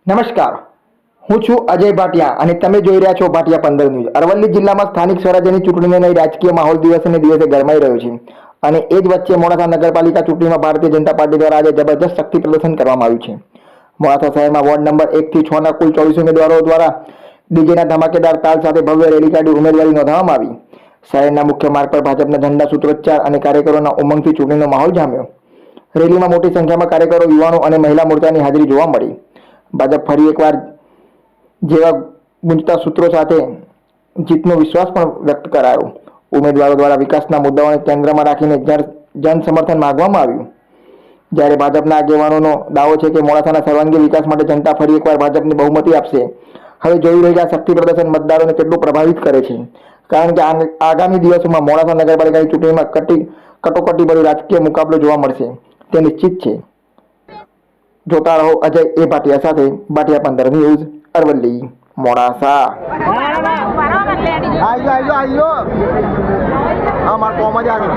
નમસ્કાર, હું છું અજય ભાટિયા અને તમે જોઈ રહ્યા છો ભાટિયા 15 ન્યૂઝ। અરવલ્લી જિલ્લામાં સ્થાનિક સ્વરાજ્યની ચૂંટણીને લઈ રાજકીય માહોલ દિવસે દિવસે ગરમાઈ રહ્યો છે અને એ જ વચ્ચે મોડાસા નગરપાલિકા ચૂંટણીમાં ભારતીય જનતા પાર્ટી દ્વારા આજે જબરજસ્ત શક્તિ પ્રદર્શન કરવામાં આવ્યું છે। મોડાસા શહેરમાં વોર્ડ નંબર 1 થી 6 ના કુલ 24 ઉમેદવારો દ્વારા ડીજેના ધમાકેદાર તાલ સાથે ભવ્ય રેલી કાઢી ઉમેદવારી નોંધાવવામાં આવી। શહેરના મુખ્ય માર્ગ પર ભાજપના ઝંડા, સૂત્રોચ્ચાર અને કાર્યકરોના ઉમંગથી ચૂંટણીનો માહોલ જામ્યો। રેલીમાં મોટી સંખ્યામાં કાર્યકરો, યુવાનો અને મહિલા મોરચાની હાજરી જોવા મળી। ભાજપ ફરી એકવાર જેવા ગુંજતા સૂત્રો સાથે જીતનો વિશ્વાસ પણ વ્યક્ત કરાયો। ઉમેદવારો દ્વારા વિકાસના મુદ્દાઓને કેન્દ્રમાં રાખીને જન સમર્થન માંગવામાં આવ્યું। જ્યારે ભાજપના આગેવાનોનો દાવો છે કે મોડાસાના સર્વાંગી વિકાસ માટે જનતા ફરી એકવાર ભાજપને બહુમતી આપશે। હવે જોઈ રહેલા શક્તિ પ્રદર્શન મતદારોને કેટલું પ્રભાવિત કરે છે, કારણ કે આગામી દિવસોમાં મોડાસા નગરપાલિકાની ચૂંટણીમાં કટોકટીભર્યો રાજકીય મુકાબલો જોવા મળશે તે નિશ્ચિત છે। જોતા રહો અજય એ ભાટિયા સાથે, ભાટિયા 15 ન્યૂઝ, અરવલ્લી, મોડાસા। હા, મારા કોમ જ આવે।